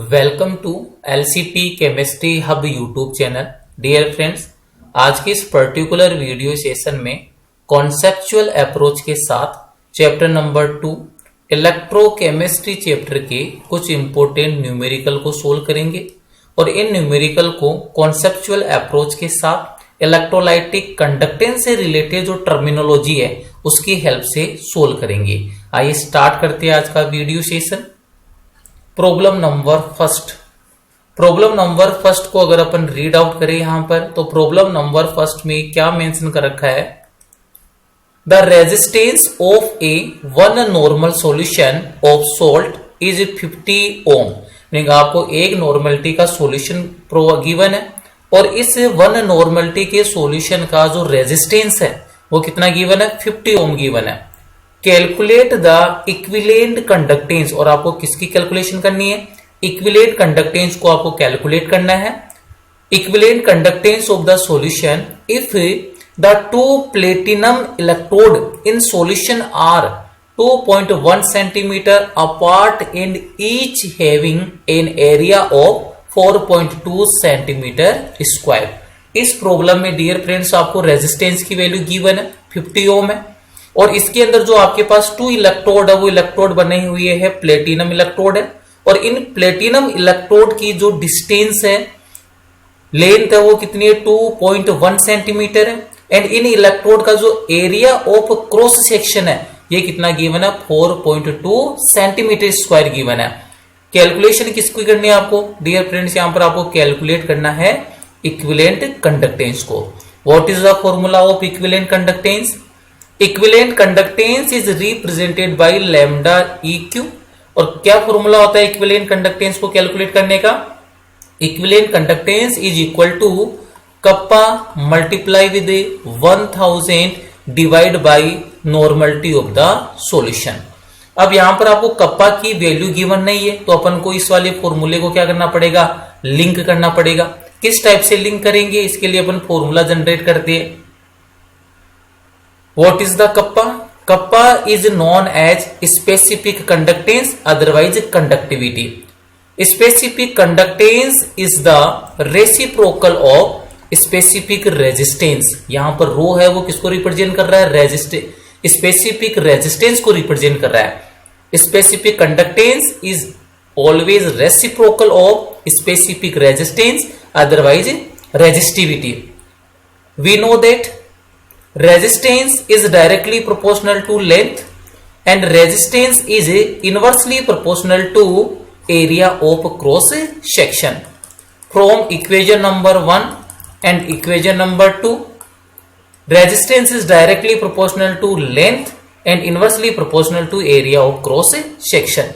Welcome to LCP chemistry hub YouTube channel. Dear friends, आज के इस पर्टिकुलर वीडियो सेशन में कॉन्सेप्चुअल अप्रोच के साथ चैप्टर नंबर 2 इलेक्ट्रोकेमिस्ट्री चैप्टर के कुछ इंपॉर्टेंट न्यूमेरिकल को सोल्व करेंगे और इन न्यूमेरिकल को कॉन्सेप्चुअल अप्रोच के साथ इलेक्ट्रोलाइटिक कंडक्टेंस से रिलेटेड जो टर्मिनोलॉजी है उसकी हेल्प से सोल्व करेंगे। आइए स्टार्ट करते हैं आज का video session. Problem number first को अगर अपन रीड आउट करें यहां पर, तो प्रॉब्लम नंबर फर्स्ट में क्या मेंशन कर रखा है? The resistance of a one normal solution of salt is 50 ohm. Meaning आपको एक नॉर्मलिटी का सॉल्यूशन गिवन है और इस वन नॉर्मलिटी के सॉल्यूशन का जो रेजिस्टेंस है वो कितना गिवन है? 50 ओम गिवन है। कैलकुलेट द इक्विवेलेंट कंडक्टेंस, और आपको किसकी कैलकुलेशन करनी है? इक्विवेलेंट कंडक्टेंस को आपको कैलकुलेट करना है। Equivalent conductance of the solution if the two platinum electrode in solution are 2.1 centimetre apart and each having an area of 4.2 centimetre square. इस प्रॉब्लम में डियर फ्रेंड्स आपको रेजिस्टेंस की वैल्यू गिवन है 50 ओम है और इसके अंदर जो आपके पास टू इलेक्ट्रोड है वो इलेक्ट्रोड बने हुए है प्लेटिनम इलेक्ट्रोड है और इन प्लेटिनम इलेक्ट्रोड की जो डिस्टेंस है, लेंथ है, वो कितनी है? 2.1 सेंटीमीटर है एंड इन इलेक्ट्रोड का जो एरिया ऑफ क्रॉस सेक्शन है ये कितना गिवन है? 4.2 सेंटीमीटर स्क्वायर गिवन है। कैलकुलेशन किसकी करनी है आपको? डियर फ्रेंड्स यहां पर आपको कैलकुलेट करना है इक्विवेलेंट कंडक्टेंस को। What is the formula of equivalent conductance? Equivalent conductance is represented by lambda EQ। और क्या फॉर्मूला होता है इक्विवेलेंट कंडक्टेंस को कैलकुलेट करने का? Equivalent conductance is equal to kappa multiply with 1000 divide by normality of the solution. अब यहां पर आपको कप्पा की वैल्यू गिवन नहीं है तो अपन को इस वाले फॉर्मूले को क्या करना पड़ेगा? लिंक करना पड़ेगा। किस टाइप से लिंक करेंगे? इसके लिए अपन फॉर्मूला जनरेट करते हैं। What is the kappa? Kappa is known as specific conductance, otherwise conductivity. Specific conductance is the reciprocal of specific resistance. यहां पर रो है वो किसको रिप्रेजेंट कर रहा है? स्पेसिफिक रेजिस्टेंस को रिप्रेजेंट कर रहा है। Specific conductance is always reciprocal of specific resistance, otherwise resistivity. We know that resistance is directly proportional to length and resistance is inversely proportional to area of cross section. From equation number 1 and equation number 2, resistance is directly proportional to length and inversely proportional to area of cross section.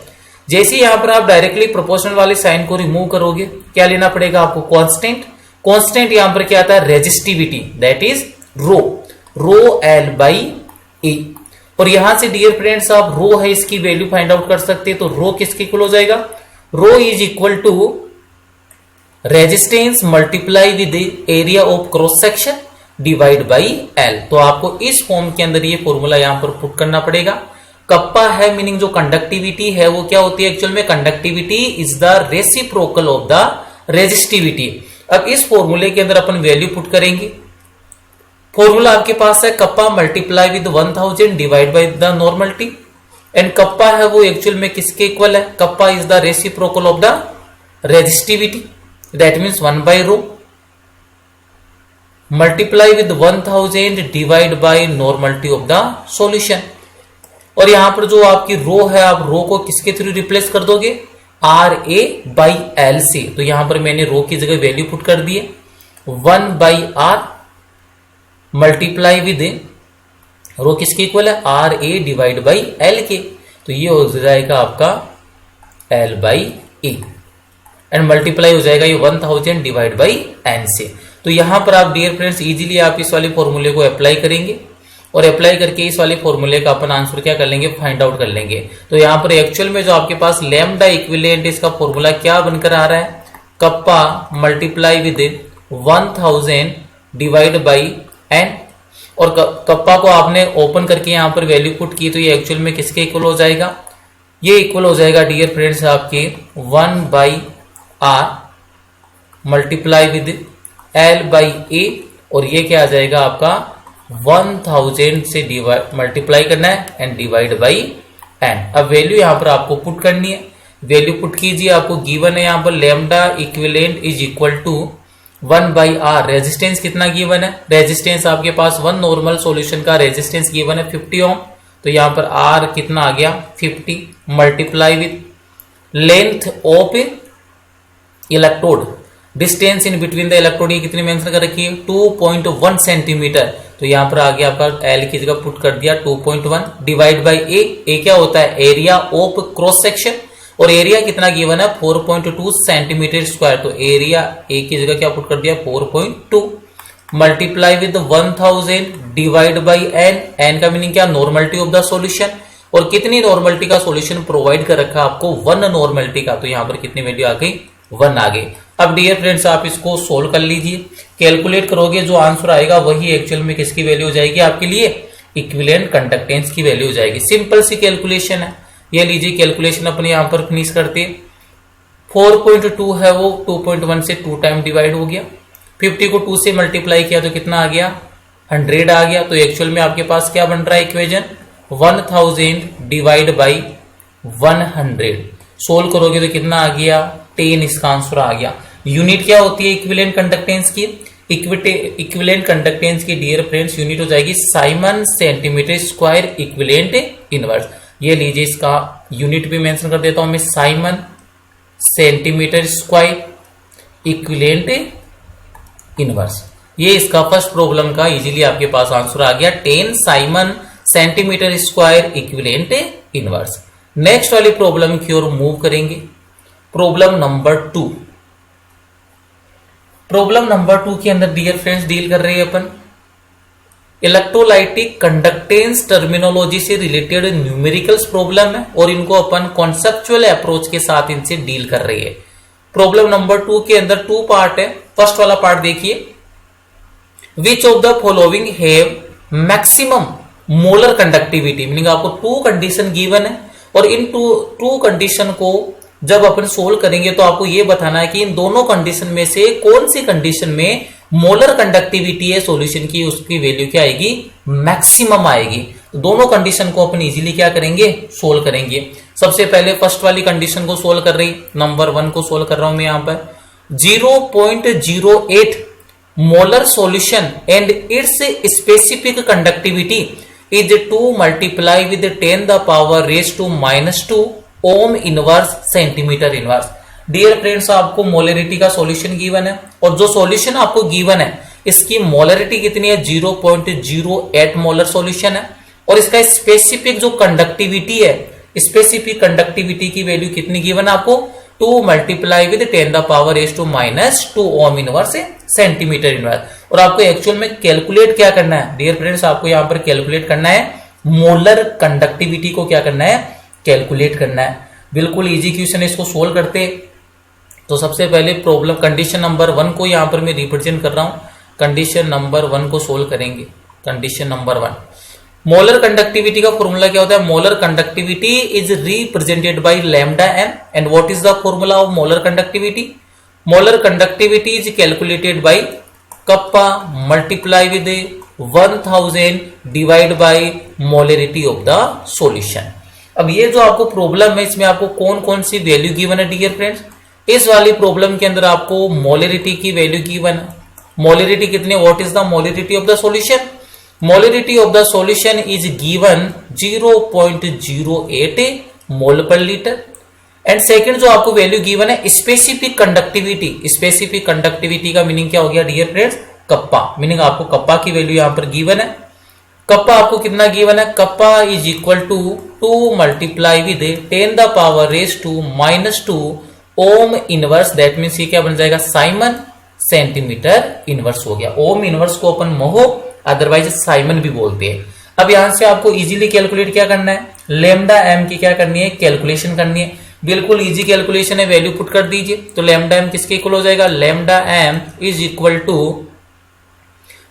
जैसे यहां पर आप directly proportional वाले sign को remove करोगे क्या लेना पड़ेगा आपको? कांस्टेंट। कांस्टेंट यहां पर क्या आता है? Resistivity, that is rho L by E। और यहां से डियर फ्रेंड्स आप रो है इसकी वैल्यू फाइंड आउट कर सकते हैं। तो रो किसके इक्वल हो जाएगा? Rho is equal to resistance multiply with area of cross section divide by L। तो आपको इस फॉर्म के अंदर ये फॉर्मूला यहां पर पुट करना पड़ेगा। कप्पा है मीनिंग जो कंडक्टिविटी है वो क्या होती है एक्चुअल में? Conductivity is the reciprocal of the resistivity. अब इस फॉर्मूले के अंदर अपन वैल्यू पुट करेंगे। फॉर्मूला आपके पास है kappa multiply with 1000 divide by the normality and kappa है वो एक्चुअल में किसके इक्वल है? Kappa is the reciprocal of the resistivity, that means 1 by rho multiply with 1000 divide by normality of the solution. और यहां पर जो आपकी रो है आप रो को किसके थ्रू रिप्लेस कर दोगे? RA बाई L से। तो यहां पर मैंने रो की जगह वैल्यू पुट कर दी है 1 बाई R मल्टीप्लाई विद रो किसके इक्वल है? RA डिवाइड बाई L के। तो ये हो जाएगा आपका L by E and multiply हो जाएगा ये 1000 डिवाइड बाई N से। तो यहां पर आप डियर फ्रेंड्स इजीली आप इस वाले फॉर्मूले को अप्लाई करेंगे और अप्लाई करके इस वाले फॉर्मूले का अपन आंसर क्या कर लेंगे? फाइंड आउट कर लेंगे। तो यहां पर एक्चुअल में जो आपके पास लैम्डा इक्विवेलेंट इसका फॉर्मूला क्या बनकर आ रहा है? Kappa multiply with 1000 divide by N और कप्पा को आपने ओपन करके यहां पर वैल्यू पुट की तो ये एक्चुअल में किसके इक्वल हो जाएगा? ये इक्वल हो जाएगा डियर फ्रेंड्स आपके 1 by R multiply with L by A, और ये क्या आ जाएगा आपका 1000 से मल्टीप्लाई करना है एंड डिवाइड बाई एन। अब वैल्यू यहां पर आपको पुट करनी है, वैल्यू पुट कीजिए, आपको गिवन है यहां पर lambda equivalent is equal to 1 by R. Resistance कितना गिवन है, रेजिस्टेंस आपके पास वन नॉर्मल सॉल्यूशन का रेजिस्टेंस गिवन है 50 ओम, तो यहां पर आर कितना आ गया 50 multiply with length of electrode, distance in between the electrode ये कितनी मेंशन कर रखी है 2.1 सेंटीमीटर, तो यहां पर आगे आपका एल की जगह पुट कर दिया 2.1 डिवाइड बाई ए क्या होता है एरिया ऑफ क्रॉस सेक्शन, और एरिया कितना गिवन है 4.2 सेंटीमीटर स्क्वायर, तो एरिया ए की जगह क्या पुट कर दिया 4.2 multiply with 1000 divide by N. N का मीनिंग क्या नॉर्मलिटी ऑफ द सॉल्यूशन, और कितनी नॉर्मलिटी का सॉल्यूशन प्रोवाइड कर रखा आपको 1 नॉर्मलिटी का, तो यहां पर कितनी वैल्यू आ गई 1 आ गई। अब डियर फ्रेंड्स आप इसको सोल्व कर लीजिए, कैलकुलेट करोगे जो आंसर आएगा वही एक्चुअल में किसकी वैल्यू हो जाएगी आपके लिए इक्विवेलेंट कंडक्टेंस की वैल्यू हो जाएगी। सिंपल सी कैलकुलेशन है, ये लीजिए कैलकुलेशन अपने यहां पर फिनिश करते हैं। 4.2 है वो 2.1 से 2 टाइम डिवाइड हो गया, 50 को 2 से मल्टीप्लाई किया तो कितना आ गया 100 आ गया, तो एक्चुअल में आपके पास क्या बन रहा है इक्वेशन 1000 डिवाइड बाई 100, सोल्व करोगे तो कितना आ गया 10, इसका आंसर आ गया। यूनिट क्या होती है इक्विवेलेंट कंडक्टेंस की, इक्विवेलेंट कंडक्टेंस की डियर फ्रेंड्स यूनिट हो जाएगी Simon centimetre square equivalent inverse. ये लीजिए इसका यूनिट भी मेंशन कर देता हूं मैं, Simon centimetre square equivalent inverse. ये इसका फर्स्ट प्रॉब्लम का इजीली आपके पास आंसर आ गया 10 Simon centimetre square equivalent inverse. Next वाली प्रॉब्लम की ओर मूव करेंगे, प्रॉब्लम नंबर 2। प्रॉब्लम नंबर 2 के अंदर डियर फ्रेंड्स डील कर रहे हैं अपन इलेक्ट्रोलाइटिक कंडक्टेंस टर्मिनोलॉजी से रिलेटेड न्यूमेरिकल्स प्रॉब्लम है, और इनको अपन कॉन्सेप्चुअल अप्रोच के साथ इनसे डील कर रही है। प्रॉब्लम नंबर 2 के अंदर 2 पार्ट है। फर्स्ट वाला पार्ट देखिए, विच of the following have maximum molar conductivity, meaning आपको 2 कंडीशन गिवन है, और इन टू कंडीशन को जब अपन सोल्व करेंगे तो आपको यह बताना है कि इन दोनों कंडीशन में से कौन सी कंडीशन में मोलर कंडक्टिविटी है सॉल्यूशन की, उसकी वैल्यू क्या आएगी मैक्सिमम आएगी। तो दोनों कंडीशन को अपन इजीली क्या करेंगे सोल्व करेंगे। सबसे पहले फर्स्ट वाली कंडीशन को सोल्व कर रही, नंबर 1 को सोल्व कर रहा हूं मैं यहां पर 0.08 molar solution and its specific conductivity is 2 multiply with 10 the power raise to -2 ohm inverse centimetre inverse. Dear friends आपको मोलरिटी का सॉल्यूशन गिवन है, और जो सॉल्यूशन आपको गिवन है इसकी मोलरिटी कितनी है 0.08 मोलर सॉल्यूशन है, और इसका स्पेसिफिक जो कंडक्टिविटी है स्पेसिफिक कंडक्टिविटी की वैल्यू कितनी गिवन है आपको 2 multiply with 10 the power raise to -2 ohm inverse centimetre inverse. और आपको एक्चुअल में कैलकुलेट क्या करना है डियर फ्रेंड्स, आपको यहां पर कैलकुलेट करना है मोलर कंडक्टिविटी को क्या करना है कैलकुलेट करना है। बिल्कुल इजी क्वेश्चन है, इसको सोल्व करते। तो सबसे पहले प्रॉब्लम कंडीशन नंबर 1 को यहां पर मैं रिप्रेजेंट कर रहा हूं, कंडीशन नंबर 1 को सोल्व करेंगे। कंडीशन नंबर 1 मोलर कंडक्टिविटी का फॉर्मूला क्या होता है, molar conductivity is represented by lambda M, and what is the formula of molar conductivity, molar conductivity is calculated by kappa multiply with 1000 divide by molarity of the solution. अब ये जो आपको problem है इसमें आपको कौन कौन सी वैल्यू गिवन है डियर फ्रेंड्स, इस वाली प्रॉब्लम के अंदर आपको मोलरिटी की वैल्यू गिवन है। मोलरिटी कितनी, what is the molarity of the solution, molarity of the solution is given 0.08 मोल पर लीटर। एंड सेकंड जो आपको वैल्यू गिवन है स्पेसिफिक कंडक्टिविटी, स्पेसिफिक कंडक्टिविटी का मीनिंग क्या हो गया डियर फ्रेंड्स कप्पा, मीनिंग आपको कप्पा की वैल्यू यहां पर गिवन है। कप्पा आपको कितना गिवन है, kappa is equal to 2 multiply with 10 the power raise to -2 ohm inverse, that means ये क्या बन जाएगा साइमन सेंटीमीटर इनवर्स हो गया। ओम इनवर्स को अपन मोहो अदरवाइज साइमन भी बोलते हैं। अब यहां से आपको इजीली कैलकुलेट क्या करना है, लैम्डा एम की क्या करनी है कैलकुलेशन करनी है। बिल्कुल इजी कैलकुलेशन है, वैल्यू पुट कर दीजिए। तो लैम्डा एम किसके इक्वल हो जाएगा, lambda M is equal to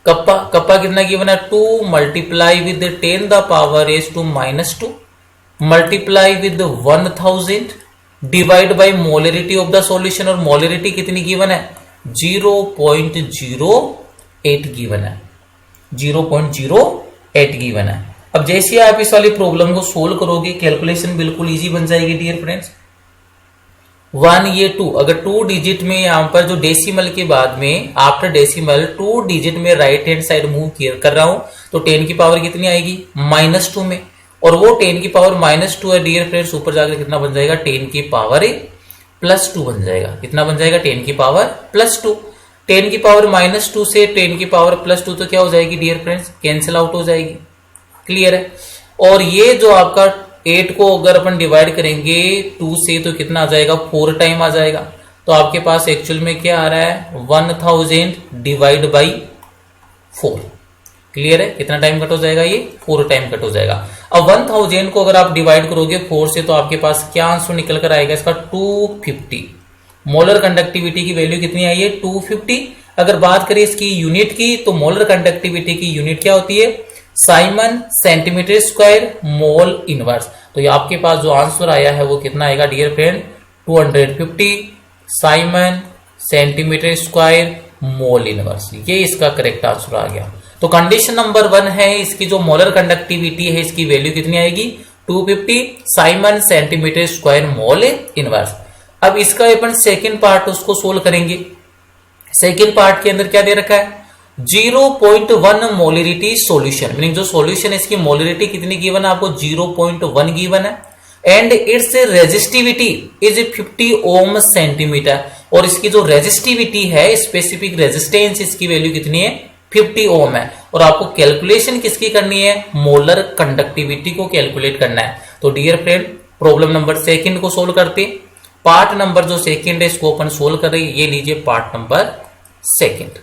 kappa, kappa कितना गिवन है 2 multiply with 10 the power raise to -2 multiply with 1000 divide by molarity of the solution, और मोलरिटी कितनी गिवन है 0.08 गिवन है, 0.08 गिवन है। अब जैसे आप इस वाली प्रॉब्लम को सोल्व करोगे कैलकुलेशन बिल्कुल इजी बन जाएगी डियर फ्रेंड्स। 1 ये 2, अगर 2 डिजिट में यहां पर जो डेसिमल के बाद में आफ्टर डेसिमल 2 डिजिट में राइट हैंड साइड मूव कर रहा हूं तो 10 की पावर कितनी आएगी -2 में, और वो 10 की पावर -2 है डियर फ्रेंड्स, ऊपर जाकर कितना बन जाएगा 10 की पावर +2 बन जाएगा। कितना बन जाएगा 10 की पावर +2। 10 की पावर -2 से 10 की पावर +2 तो क्या हो जाएगी डियर फ्रेंड्स, कैंसिल आउट हो जाएगी। क्लियर है। और ये जो आपका 8 को अगर अपन डिवाइड करेंगे 2 से तो कितना आ जाएगा 4 टाइम आ जाएगा, तो आपके पास एक्चुअल में क्या आ रहा है 1000 डिवाइड बाई 4। क्लियर है। कितना टाइम कट हो जाएगा ये 4 टाइम कट हो जाएगा। अब 1000 को अगर आप डिवाइड करोगे 4 से तो आपके पास क्या आंसर निकल कर आएगा इसका 250। मोलर कंडक्टिविटी की वैल्यू कितनी आई है 250। अगर बात करें इसकी यूनिट की तो मोलर कंडक्टिविटी की यूनिट क्या होती है siemens centimetre square mole inverse. तो ये आपके पास जो आंसर आया है वो कितना आएगा dear friend 250 siemens centimetre square mole inverse. ये इसका करेक्ट आंसर आ गया। तो कंडीशन नंबर 1 है इसकी जो मोलर कंडक्टिविटी है इसकी वैल्यू कितनी आएगी 250 siemens centimetre square mole inverse. अब इसका अपन सेकंड पार्ट उसको सोल्व करेंगे। सेकंड पार्ट के अंदर क्या दे रखा है 0.1 मोलरिटी सॉल्यूशन, मीनिंग जो सॉल्यूशन है इसकी मोलरिटी कितनी गिवन है आपको 0.1 गिवन है, and its resistivity is 50 ohm centimetre, और इसकी जो रेजिस्टिविटी है स्पेसिफिक रेजिस्टेंस इसकी वैल्यू कितनी है 50 ओम है, और आपको कैलकुलेशन किसकी करनी है मोलर कंडक्टिविटी को कैलकुलेट करना है। तो dear friend problem number second को सोल्व करते, पार्ट नंबर जो सेकंड है इसको अपन सोल्व कर रहे हैं। ये लीजिए part number second.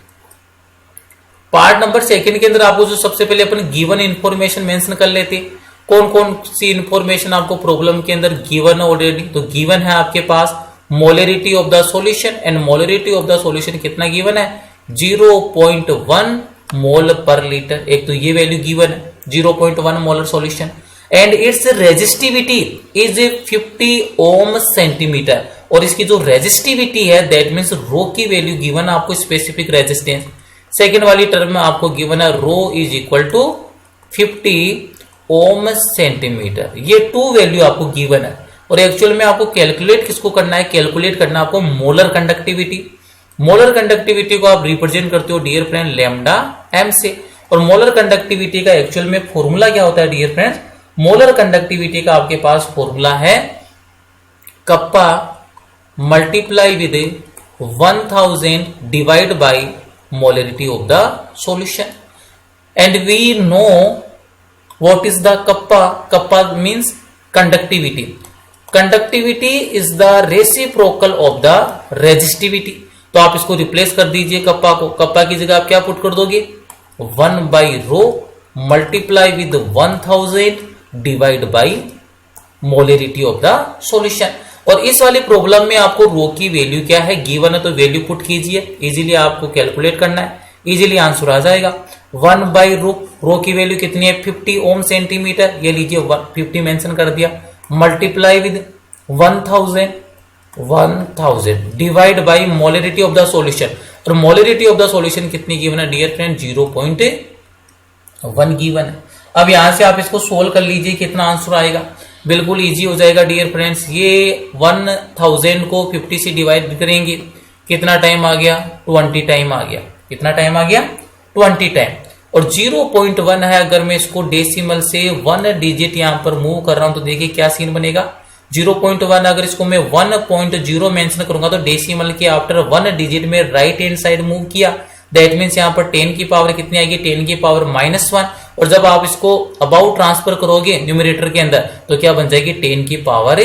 Part number second के अंदर आपको जो सबसे पहले अपन गिवन इंफॉर्मेशन मेंशन कर लेते, कौन कौन सी इंफॉर्मेशन आपको प्रॉब्लम के अंदर गिवन है ऑलरेडी। तो गिवन है आपके पास molarity of the solution, and molarity of the solution कितना गिवन है 0.1 मोल पर लीटर। एक तो ये वैल्यू गिवन है 0.1 molar solution, and its resistivity is 50 ohm centimetre, और इसकी जो रेजिस्टिविटी है दैट मींस रो की वैल्यू गिवन है आपको स्पेसिफिक रेजिस्टेंस। सेकेंड वाली टर्म में आपको गिवन है rho is equal to 50 ohm centimetre. ये 2 वैल्यू आपको गिवन है, और एक्चुअल में आपको कैलकुलेट किसको करना है कैलकुलेट करना है आपको मोलर कंडक्टिविटी। मोलर कंडक्टिविटी को आप रिप्रेजेंट करते हो डियर फ्रेंड लैम्डा एम से, और मोलर कंडक्टिविटी का एक्चुअल में फॉर्मूला क्या होता है डियर फ्रेंड्स, मोलर कंडक्टिविटी का आपके पास फॉर्मूला है kappa multiply with 1000 divide by molarity of the solution, and we know what is the kappa means conductivity is the reciprocal of the resistivity। तो आप इसको रिप्लेस कर दीजिए कप्पा को, kappa की जगह आप क्या पुट कर दोगे 1 by rho multiply with 1000 divide by molarity of the solution. और इस वाली प्रॉब्लम में आपको रो की वैल्यू क्या है गिवन है, तो वैल्यू पुट कीजिए, इजीली आपको कैलकुलेट करना है, इजीली आंसर आ जाएगा। 1 बाई रो की वैल्यू कितनी है 50 ओम सेंटीमीटर, ये लीजिए 50 मेंशन कर दिया, multiply with 1000 divide by molarity of the solution, और मोलरिटी ऑफ द सॉल्यूशन कितनी गिवन है डियर फ्रेंड 0.1 गिवन है। अब यहां से आप इसको सोल्व कर लीजिए, कितना आंसर आएगा बिल्कुल इजी हो जाएगा डियर फ्रेंड्स। ये 1000 को 50 से डिवाइड करेंगे, कितना टाइम आ गया 20 टाइम आ गया। कितना टाइम आ गया 20 टाइम, और 0.1 है, अगर मैं इसको डेसिमल से 1 डिजिट यहां पर मूव कर रहा हूं तो देखिए क्या सीन बनेगा 0.1, अगर इसको मैं 1.0 मेंशन करूंगा तो डेसिमल के आफ्टर 1 डिजिट में राइट हैंड साइड मूव किया, दैट मीन्स यहां पर 10 की पावर कितनी आएगी 10 की पावर -1, और जब आप इसको अबाउट ट्रांसफर करोगे न्यूमरेटर के अंदर तो क्या बन जाएगी 10 की पावर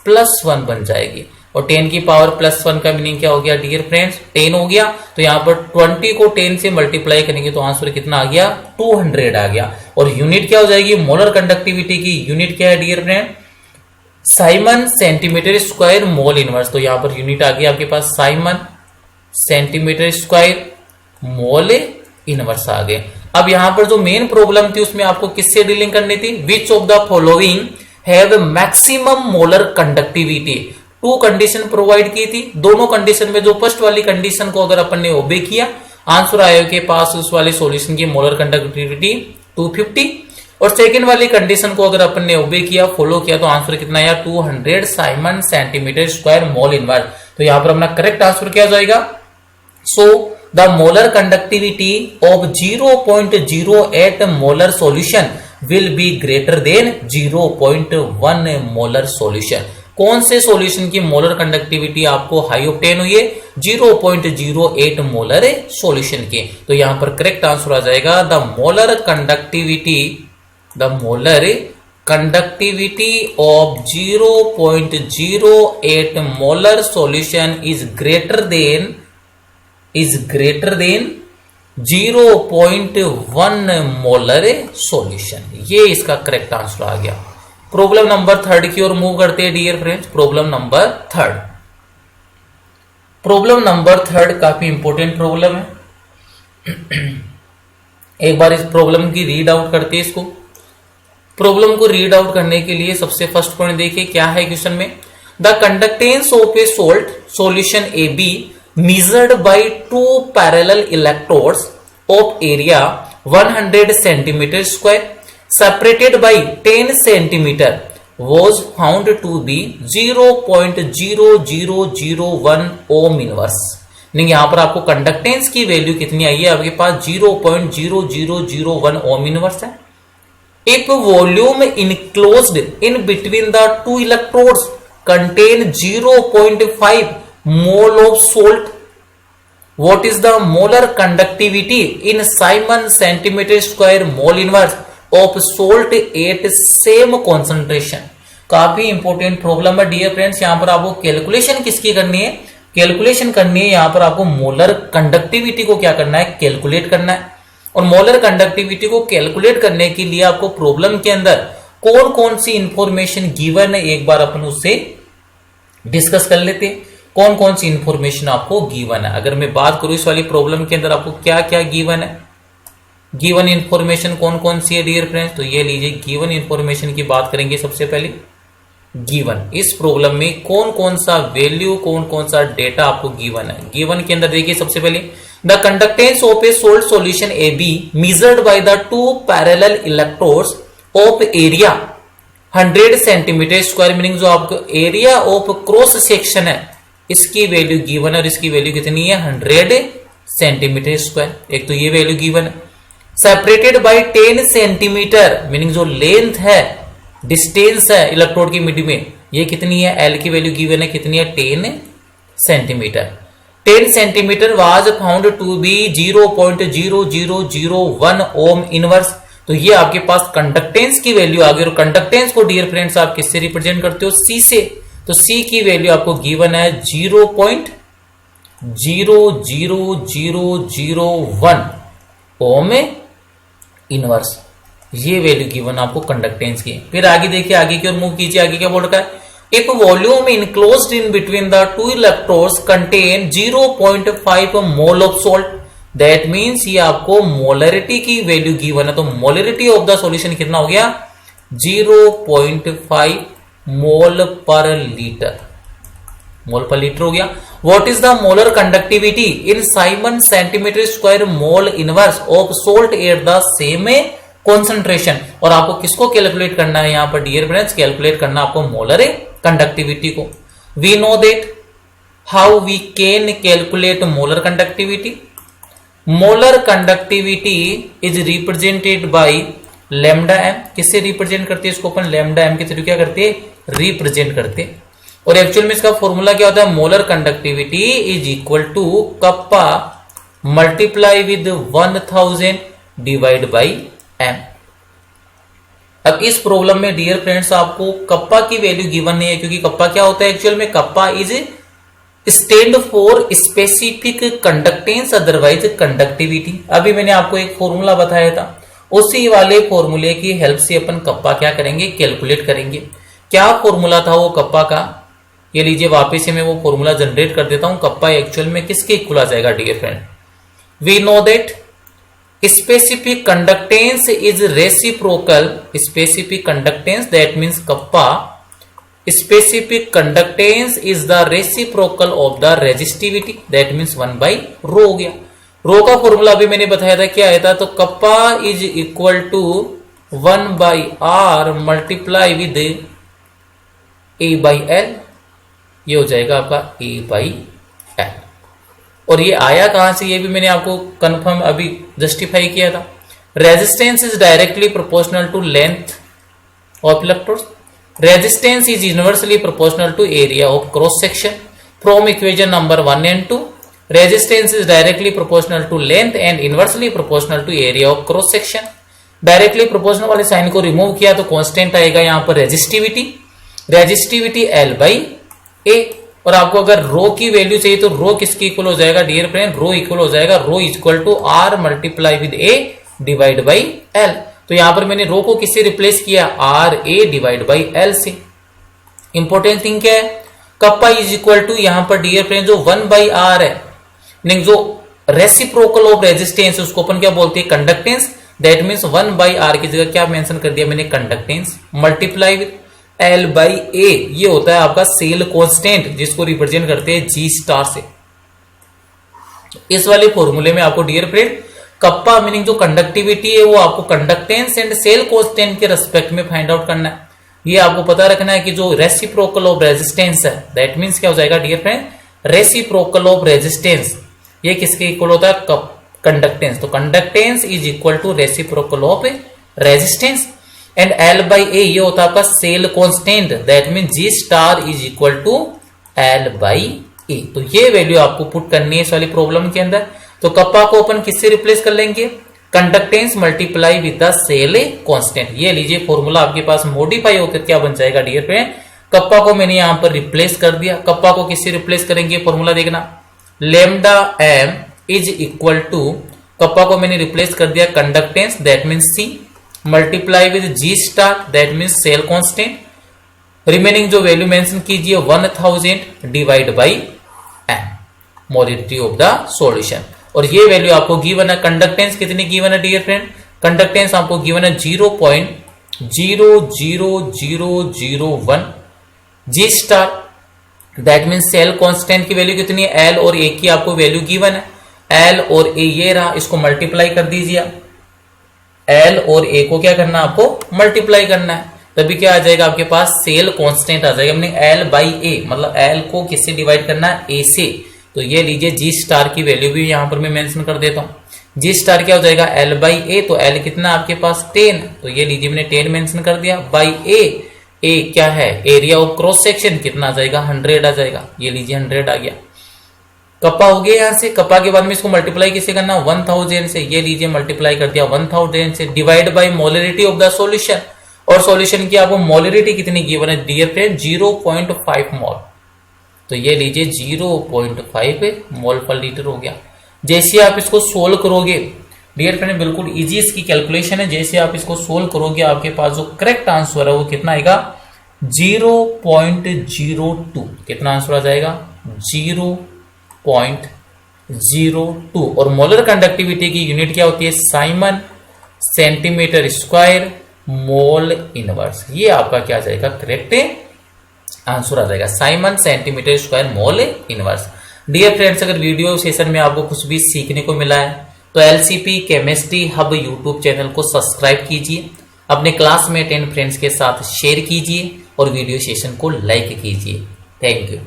+1 बन जाएगी, और 10 की पावर +1 का मीनिंग क्या हो गया डियर फ्रेंड्स 10 हो गया। तो यहाँ पर 20 को 10 से मल्टीप्लाई करेंगे तो आंसर कितना आ गया 200 आ गया, और यूनिट क्या हो जाएगी मोलर कंडक्टिविटी की यूनिट क्या है dear friend siemens centimetre square mole inverse. तो यहाँ पर यूनिट आ गया आपके पास siemens centimetre square mole inverse आ गए। अब यहां पर जो मेन प्रॉब्लम थी उसमें आपको किससे डीलिंग करनी थी, which of the following have maximum molar conductivity. Two condition provide की थी। दोनों कंडीशन में जो फर्स्ट वाली कंडीशन को अगर अपन ने ओबे किया, आंसर आया के पास उस वाले सॉल्यूशन की मोलर कंडक्टिविटी 250, और सेकेंड वाली कंडीशन को अगर अपन ने ओबे किया, फॉलो किया, तो आंसर कितना आया 200 Simon centimetre square mole inverse. तो यहां पर अपना करेक्ट आंसर क्या जाएगा? So the molar conductivity of 0.08 molar solution will be greater than 0.1 molar solution. कौन से सॉल्यूशन की मोलर कंडक्टिविटी आपको हाई ऑब्टेन हुई है? 0.08 मोलर सॉल्यूशन के। तो यहां पर करेक्ट आंसर आ जाएगा the molar conductivity of 0.08 molar solution is greater than 0.1 molar solution. ये इसका करेक्ट आंसर आ गया। प्रॉब्लम नंबर 3 की ओर मूव करते हैं डियर फ्रेंड्स। प्रॉब्लम नंबर 3 काफी इंपॉर्टेंट प्रॉब्लम है। एक बार इस प्रॉब्लम की रीड आउट करते हैं इसको। प्रॉब्लम को रीड आउट करने के लिए सबसे फर्स्ट पॉइंट देखिए क्या है क्वेश्चन में। The conductance of a salt solution A B measured by two parallel electrodes of area 100 centimeter square separated by 10 centimeter was found to be 0.0001 ohm inverse। नहीं, यहां पर आपको कंडक्टेंस की वैल्यू कितनी आई है? आपके पास 0.0001 ohm inverse है। If volume enclosed in between the two electrodes contain 0.5 mole of salt, what is the molar conductivity in Simon centimeter square mole inverse of salt at same concentration। काफी important problem है dear friends. यहां पर आपको calculation किसकी करनी है? Calculation करनी है यहां पर आपको मोलर कंडक्टिविटी को क्या करना है? कैलकुलेट करना है। और मोलर कंडक्टिविटी को कैलकुलेट करने के लिए आपको प्रॉब्लम के अंदर कौन कौन सी इंफॉर्मेशन गिवन है, एक बार अपन उससे डिस्कस कर लेते हैं। कौन कौन सी इंफॉर्मेशन आपको गिवन है? अगर मैं बात करूं इस वाली प्रॉब्लम के अंदर आपको क्या क्या गिवन है, गिवन इंफॉर्मेशन कौन कौन सी है डियर फ्रेंड्स? तो ये लीजिए, गिवन इंफॉर्मेशन की बात करेंगे। सबसे पहले गिवन, इस प्रॉब्लम में कौन कौन सा वैल्यू, कौन कौन सा डेटा आपको गिवन है। गिवन के अंदर देखिए सबसे पहले the conductance of a salt solution A be measured by the two parallel electrodes of area 100 centimetre square, meaning जो आपको एरिया ऑफ क्रॉस सेक्शन है इसकी वैल्यू गिवन है, और इसकी वैल्यू कितनी है? 100 सेंटीमीटर स्क्वायर। एक तो ये वैल्यू गिवन है। सेपरेटेड बाय 10 सेंटीमीटर, मीनिंग जो लेंथ है, डिस्टेंस है इलेक्ट्रोड की मिड में, ये कितनी है? एल की वैल्यू गिवन है, कितनी है? 10 centimetre. 10 centimetre was found to be 0.0001 ohm inverse. तो ये आपके पास कंडक्टेंस की वैल्यू आ गई। और कंडक्टेंस को डियर फ्रेंड्स आप किससे रिप्रेजेंट करते हो? सी से। तो सी की वैल्यू आपको गिवन है 0.0001 ओम इनवर्स। ये वैल्यू गिवन आपको कंडक्टेंस की। फिर आगे देखिए, आगे की ओर मूव कीजिए। आगे क्या बोल रखा है? If volume enclosed in between the two electrodes contain 0.5 mole of salt, that means ये आपको मोलरिटी की वैल्यू गिवन है। तो मोलरिटी ऑफ द सॉल्यूशन कितना हो गया? 0.5 मोल पर लीटर, मोल पर लीटर हो गया। What is the molar conductivity in Simon centimetre square mole inverse of salt at the same concentration. और आपको किसको कैलकुलेट करना है यहां पर डियर फ्रेंड्स? कैलकुलेट करना आपको मोलर कंडक्टिविटी को। We know that how we can calculate molar conductivity. Molar conductivity is represented by lambda M. किससे रिप्रेजेंट करते हैं इसको अपन? लैम्डा एम के थ्रू क्या करते हैं? रिप्रेजेंट करते हैं। और एक्चुअल में इसका फॉर्मूला क्या होता है? Molar conductivity is equal to kappa multiply with 1000 divide by M. अब इस प्रॉब्लम में डियर फ्रेंड्स आपको कप्पा की वैल्यू गिवन नहीं है, क्योंकि कप्पा क्या होता है एक्चुअल में? Kappa is stand for specific conductance otherwise conductivity. अभी मैंने आपको एक फॉर्मूला बताया था, उसी वाले फॉर्मूले की हेल्प से अपन कप्पा क्या करेंगे? कैलकुलेट करेंगे। क्या फॉर्मूला था वो कप्पा का? ये लीजिए, वापस से मैं वो फॉर्मूला जनरेट कर देता हूं। कप्पा एक्चुअल में किसके इक्वल आ जाएगा dear friend? We know that specific conductance is reciprocal. Specific conductance that means kappa specific conductance is the reciprocal of the resistivity, that means 1/रो हो गया। रो का फॉर्मूला अभी मैंने बताया था, क्या आया था, तो kappa is equal to 1/r multiply with A/L, ये हो जाएगा आपका A/L। और ये आया कहां से, ये भी मैंने आपको कंफर्म अभी जस्टिफाई किया था। Resistance is directly proportional to length of electrodes, resistance is inversely proportional to area of cross section from equation number 1 and 2। Resistance is directly proportional to length and inversely proportional to area of cross section. Directly proportional वाले sign को remove किया तो constant आएगा यहां पर resistivity, resistivity L/A। और आपको अगर रो की वैल्यू चाहिए तो रो किसके इक्वल हो जाएगा डियर फ्रेंड, रो इक्वल हो जाएगा rho equal to R multiply with A divide by L। तो यहां पर मैंने रो को किससे रिप्लेस किया, RA डिवाइड बाई L से। इंपॉर्टेंट थिंग क्या है, कप्पा इज इक्वल टू यहां पर डियर फ्रेंड जो 1/R है, जो रेसिप्रोकल ऑफ रेजिस्टेंस उसको अपन क्या बोलते हैं, कंडक्टेंस, दैट मीन्स 1/R की जगह क्या मेंशन कर दिया मैंने, कंडक्टेंस, मल्टीप्लाई विद L/A, ये होता है आपका सेल कांस्टेंट जिसको रिप्रेजेंट करते हैं G स्टार से। इस वाले फॉर्मूले में आपको डियर फ्रेंड कप्पा मीनिंग जो कंडक्टिविटी है वो आपको कंडक्टेंस एंड सेल कांस्टेंट के रेस्पेक्ट में फाइंड आउट करना है। ये आपको पता रखना है कि जो रेसिप्रोकल ऑफ रेजिस्टेंस है, दैट मीन्स क्या हो जाएगा dear friend, reciprocal of resistance, ये किसके इक्वल होता है, कंडक्टेंस। तो conductance is equal to reciprocal of resistance and L/A ये होता है आपका cell constant, that mean G star is equal to L/A। तो ये वैल्यू आपको पुट करनी है इस वाली प्रॉब्लम के अंदर। तो कप्पा को अपन किससे रिप्लेस कर लेंगे, conductance multiply with the cell constant. ये लीजिए फॉर्मूला आपके पास मॉडिफाई होकर क्या बन जाएगा डियर फ्रेंड, कप्पा को मैंने यहां पर रिप्लेस कर दिया। कप्पा को किससे रिप्लेस करेंगे, फॉर्मूला देखना, lambda m is equal to, kappa को मैंने रिप्लेस कर दिया conductance that mean C multiply with G star that mean cell constant, remaining जो वैल्यू मेंशन कीजिए 1000 divide by m, molarity of the solution. और ये वैल्यू आपको गिवन है, कंडक्टेंस कितनी गिवन है डियर फ्रेंड, कंडक्टेंस आपको गिवन है 0.00001 G star, that mean cell constant की वैल्यू कितनी है, L और A की आपको वैल्यू गिवन है, L और A ये रहा, इसको मल्टीप्लाई कर दीजिए। L और A को क्या करना है, आपको मल्टीप्लाई करना है, तभी क्या आ जाएगा आपके पास, सेल कांस्टेंट आ जाएगा। हमने L/A मतलब L को किससे डिवाइड करना है, A से। तो ये लीजिए G स्टार की वैल्यू भी यहां पर मैं मेंशन कर देता हूं। G स्टार क्या हो जाएगा, L/A, तो L कितना आपके पास 10, तो ये लीजिए मैंने 10 मेंशन कर दिया बाई A क्या है, एरिया ऑफ क्रॉस सेक्शन कितना आ जाएगा, 100 आ जाएगा। ये लीजिए 100 आ गया। कप्पा हो गया यहां से, कप्पा के बाद में इसको मल्टीप्लाई किससे करना, 1000 से। ये लीजिए मल्टीप्लाई कर दिया 1000 से, divide by molarity of the solution. और सॉल्यूशन की आपको मोलरिटी कितनी गिवन है डियर फ्रेंड, 0.5 मोल। तो ये लीजिए 0.5 मोल पर लीटर हो गया। जैसे आप इसको सोल्व करोगे डियर फ्रेंड, बिल्कुल इजी इसकी कैलकुलेशन है, जैसे आप इसको सोल्व करोगे आपके पास जो करेक्ट आंसर है वो कितना आएगा, 0.02। कितना आंसर आ जाएगा, 0.02। और मोलर कंडक्टिविटी की यूनिट क्या होती है, siemens centimetre square mole inverse. ये आपका क्या आ जाएगा, करेक्ट आंसर आ जाएगा, siemens centimetre square mole inverse. Dear friends, अगर वीडियो सेशन में आपको कुछ भी सीखने को मिला है तो LCP chemistry hub YouTube channel को सब्सक्राइब कीजिए, अपने क्लासमेट एंड फ्रेंड्स के साथ शेयर कीजिए और वीडियो सेशन को लाइक कीजिए। Thank you.